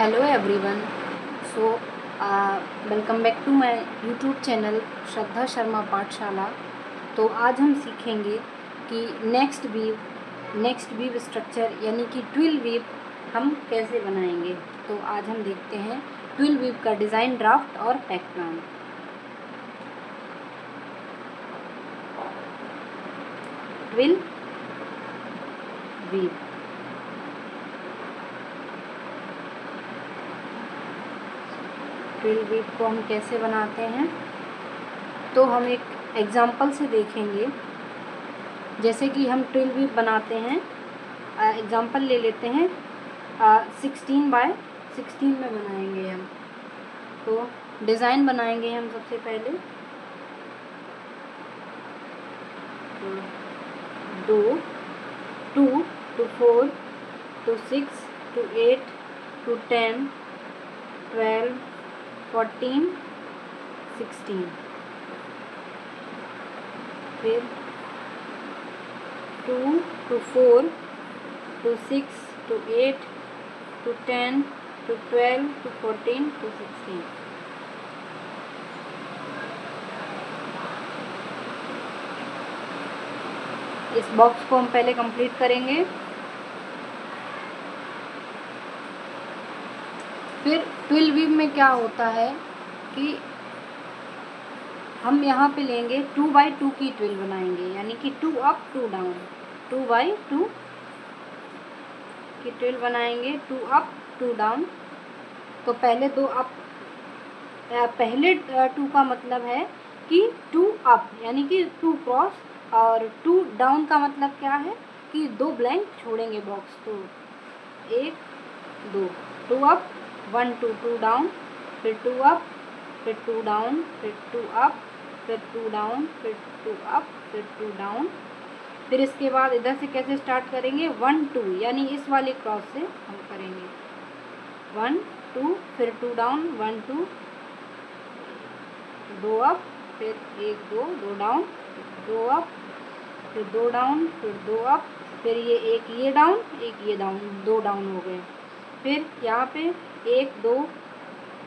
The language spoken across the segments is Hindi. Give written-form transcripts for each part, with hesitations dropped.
Hello everyone. So welcome back to my YouTube channel Shraddha Sharma Pathshala. तो आज हम सीखेंगे कि नेक्स्ट वीव स्ट्रक्चर यानी कि ट्विल वीव हम कैसे बनाएंगे। तो आज हम देखते हैं ट्विल वीव का डिज़ाइन, ड्राफ्ट और peg plan. Twill weave twill weave को हम कैसे बनाते हैं, तो हम एक एग्जांपल से देखेंगे। जैसे कि हम ट्विल वीव बनाते हैं, एग्जांपल ले लेते हैं 16x16 में बनाएंगे हम। तो डिज़ाइन बनाएंगे हम सबसे पहले। तो 2 to 4 to 6 to 8 to 10 12 14 16, फिर 2 to 4 to 6 to 8 to 10 to 12 to 14 to 16। इस बॉक्स को हम पहले कंप्लीट करेंगे। फिर ट्विल वीव में क्या होता है कि हम यहाँ पे लेंगे 2x2 की ट्विल बनाएंगे, यानी कि 2 अप 2 डाउन, 2x2 की ट्विल बनाएंगे, 2 अप 2 डाउन। तो पहले 2 अप, पहले 2 का मतलब है कि 2 अप यानी कि 2 क्रॉस, और 2 डाउन का मतलब क्या है कि 2 ब्लैंक छोड़ेंगे बॉक्स। तो 1 2, 2 अप 1 2 2 डाउन, फिर 2 अप, फिर 2 डाउन, फिर 2 अप, फिर 2 डाउन, फिर 2 अप, फिर 2 डाउन। फिर इसके बाद इधर से कैसे स्टार्ट करेंगे, 1 2, यानी इस वाले क्रॉस से हम करेंगे 1 2, फिर 2 डाउन 1 2, 2 अप, फिर 1 2 2 डाउन, 2 अप, फिर 2 डाउन, फिर 2 अप, फिर ये डाउन, एक ये डाउन, 2 डाउन हो गए। फिर यहाँ पे 1 2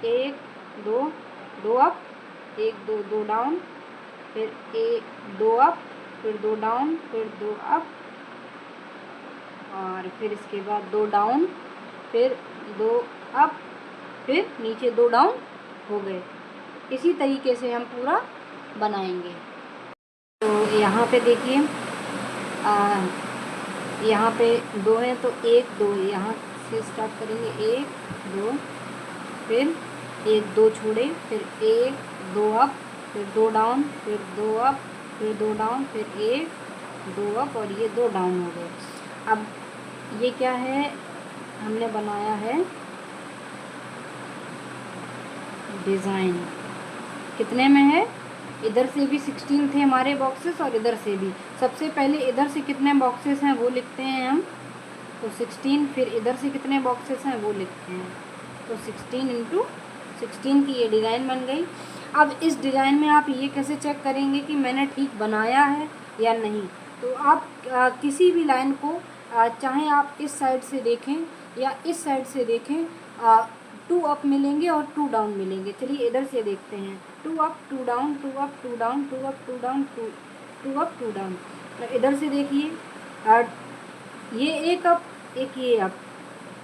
1 2 2 अप, 1 2 2 डाउन, फिर 1 2 अप, फिर 2 डाउन, फिर 2 अप, और फिर इसके बाद 2 डाउन, फिर 2 अप, फिर नीचे 2 डाउन हो गए। इसी तरीके से हम पूरा बनाएंगे। तो यहाँ पे देखिए, यहाँ पे 2 है तो 1 2 यहाँ से स्टार्ट करेंगे, 1 2, फिर 1 2 छोड़े, फिर 1 2 अप, फिर 2 डाउन, फिर 2 अप, फिर 2 डाउन, फिर 1 2 अप, और ये 2 डाउन हो गए। अब ये क्या है, हमने बनाया है डिज़ाइन। कितने में है, इधर से भी 16 थे हमारे बॉक्सेस और इधर से भी। सबसे पहले इधर से कितने बॉक्सेस हैं वो लिखते हैं हम, तो 16। फिर इधर से कितने बॉक्सेस हैं वो लिखते हैं, तो 16 × 16 की ये डिज़ाइन बन गई। अब इस डिज़ाइन में आप ये कैसे चेक करेंगे कि मैंने ठीक बनाया है या नहीं। तो आप किसी भी लाइन को चाहे आप इस साइड से देखें या इस साइड से देखें, 2 अप मिलेंगे और 2 डाउन मिलेंगे। चलिए इधर से देखते हैं, 2 up 2 down, 2 up 2 down, 2 up 2 down, 2 up 2 down. तो इधर से देखिए, ये एक अप, एक ये अप,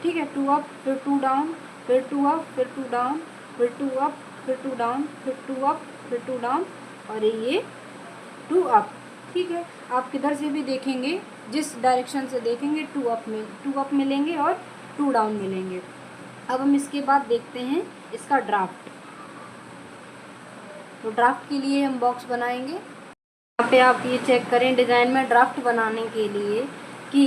ठीक है। 2 अप, फिर 2 डाउन, फिर 2 अप, फिर 2 डाउन, फिर 2 अप, फिर 2 डाउन, फिर 2 अप, फिर 2 डाउन, और ये 2 अप, ठीक है। आप किधर से भी देखेंगे, जिस डायरेक्शन से देखेंगे 2 अप मिलेंगे और 2 डाउन मिलेंगे। अब हम इसके बाद देखते हैं इसका ड्राफ्ट। तो ड्राफ्ट के लिए हम बॉक्स बनाएंगे। यहाँ पे आप ये चेक करें डिज़ाइन में ड्राफ्ट बनाने के लिए कि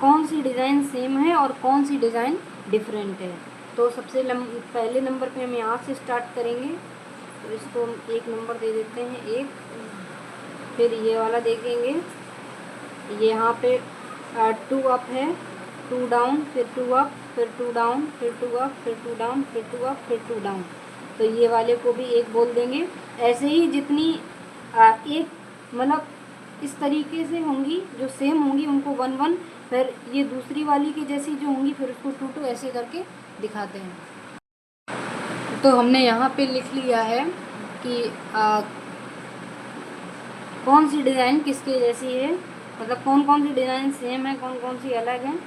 कौन सी डिज़ाइन सेम है और कौन सी डिज़ाइन डिफरेंट है। तो सबसे पहले नंबर पे हम यहाँ से स्टार्ट करेंगे, तो इसको हम 1 नंबर दे देते हैं, 1। फिर ये वाला देखेंगे, ये यहाँ पे 2 अप है, 2 डाउन, फिर 2 अप, फिर 2 डाउन, फिर 2 अप, फिर 2 डाउन, फिर 2 अप, फिर 2 डाउन। तो ये वाले को भी 1 बोल देंगे। ऐसे ही जितनी एक मतलब इस तरीके से होंगी, जो सेम होंगी उनको 1 1, फिर ये दूसरी वाली की जैसी जो होंगी फिर उसको 2 2 ऐसे करके दिखाते हैं। तो हमने यहाँ पे लिख लिया है कि कौन सी डिज़ाइन किसके जैसी है, मतलब कौन कौन सी डिज़ाइन सेम है, कौन कौन सी अलग है।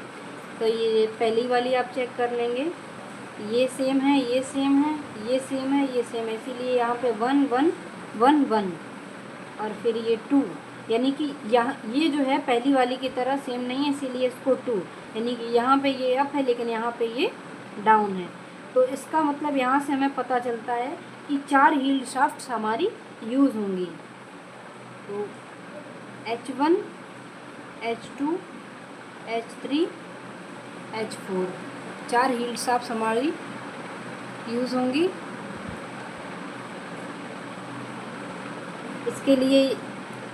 तो ये पहली वाली आप चेक कर लेंगे, ये सेम है, ये सेम है, ये सेम है, ये सेम है, इसीलिए यहाँ पे 1 1 1 1 और फिर ये 2, यानी कि यहाँ ये जो है पहली वाली की तरह सेम नहीं है, इसीलिए इसको 2, यानी कि यहाँ पे ये अप है लेकिन यहाँ पे ये डाउन है। तो इसका मतलब यहाँ से हमें पता चलता है कि 4 हील्ड शाफ्ट्स हमारी यूज़ होंगी। तो H1 H2 H3 H4 4 heeled shafts हमारी यूज़ होंगी। इसके लिए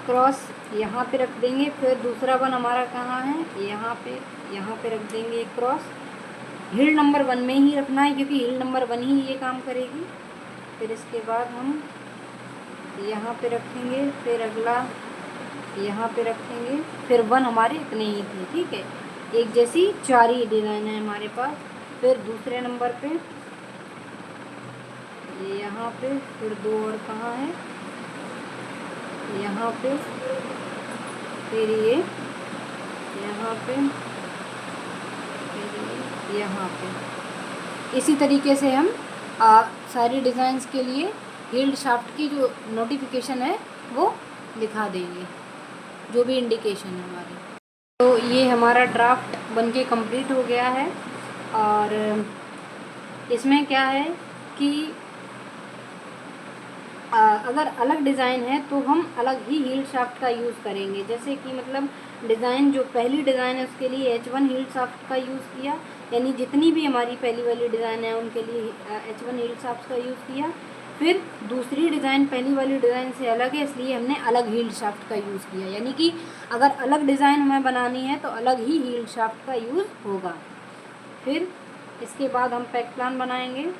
क्रॉस यहाँ पे रख देंगे, फिर दूसरा वन हमारा कहाँ है, यहाँ पे रख देंगे एक क्रॉस। हील नंबर 1 में ही रखना है क्योंकि हील नंबर 1 ही ये काम करेगी। फिर इसके बाद हम यहाँ पे रखेंगे, फिर अगला यहाँ पे रखेंगे, फिर 1 हमारे इतने ही थे, ठीक है। एक जैसी 4 ही डिज़ाइन है हमारे पास। फिर दूसरे नंबर पे ये यहाँ पे, फिर 2 और कहाँ है, यहाँ पे, फिर ये यहाँ पे, फिर ये यहाँ पे। इसी तरीके से हम सारी डिज़ाइंस के लिए हील्ड शाफ्ट की जो नोटिफिकेशन है वो दिखा देंगे, जो भी इंडिकेशन है हमारी। तो ये हमारा ड्राफ्ट बनके कंप्लीट हो गया है। और इसमें क्या है कि अगर अलग डिज़ाइन है तो हम अलग ही हील्ड शाफ्ट का यूज़ करेंगे। जैसे कि मतलब डिज़ाइन जो पहली डिज़ाइन है उसके लिए H1 हील्ड शाफ्ट का यूज़ किया, यानी जितनी भी हमारी पहली वाली डिज़ाइन है उनके लिए H1 हील्ड शाफ्ट का यूज़ किया। फिर दूसरी डिज़ाइन पहली वाली डिज़ाइन से अलग है, इसलिए हमने अलग हील्ड शाफ्ट का यूज़ किया। यानी कि अगर अलग डिज़ाइन हमें बनानी है तो अलग ही हील्ड शाफ्ट का यूज़ होगा। फिर इसके बाद हम पैक प्लान बनाएंगे।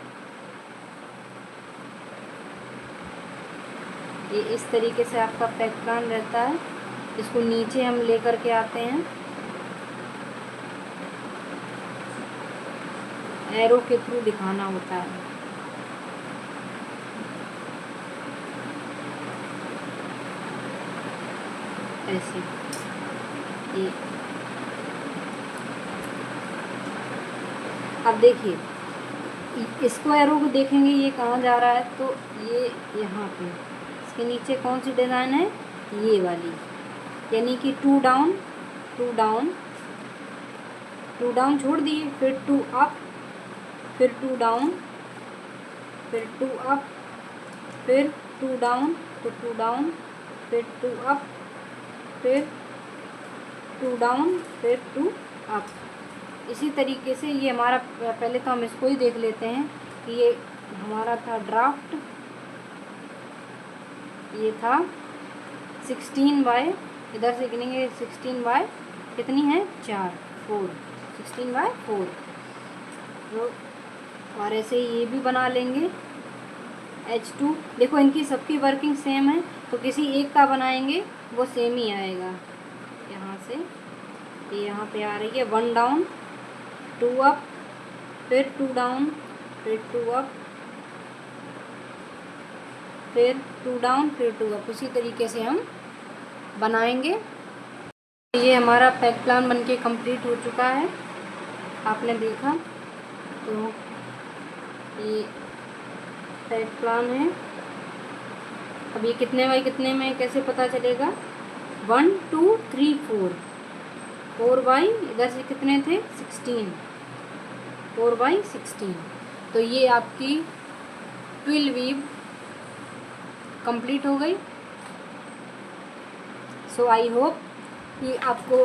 ये इस तरीके से आपका पैक प्लान रहता है। इसको नीचे हम लेकर के आते हैं, एरो के थ्रू दिखाना होता है। ऐसे ये अब देखिए, इसको एरो को देखेंगे ये कहाँ जा रहा है, तो ये यहाँ पे इसके नीचे कौन सी डिज़ाइन है, ये वाली, यानी कि 2 डाउन 2 डाउन 2 डाउन छोड़ दिए, फिर 2 अप, फिर 2 डाउन, फिर 2 अप, फिर 2 डाउन, तो 2 डाउन, फिर 2 अप, फिर 2 डाउन, फिर 2 अप। इसी तरीके से ये हमारा, पहले तो हम इसको ही देख लेते हैं कि ये हमारा था ड्राफ्ट, ये था 16 बाय, इधर से गिनेंगे 16 बाय कितनी है 4 4 16 बाय 4। तो और ऐसे ये भी बना लेंगे H2। देखो इनकी सबकी वर्किंग सेम है, तो किसी एक का बनाएंगे वो सेम ही आएगा। यहाँ से ये यहाँ पे आ रही है 1 डाउन 2 अप, फिर 2 डाउन, फिर 2 अप, फिर 2 डाउन, फिर 2 अप। उसी तरीके से हम बनाएंगे। ये हमारा पैक प्लान बनके कंप्लीट हो चुका है, आपने देखा। तो ये पैक प्लान है। अब ये कितने बाई कितने में कैसे पता चलेगा, 1 2 3 4 बाई, इधर से कितने थे 16, 4 बाई 16। तो ये आपकी 12 वीव कंप्लीट हो गई। सो आई होप कि आपको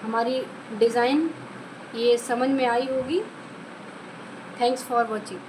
हमारी डिज़ाइन ये समझ में आई होगी। Thanks for watching.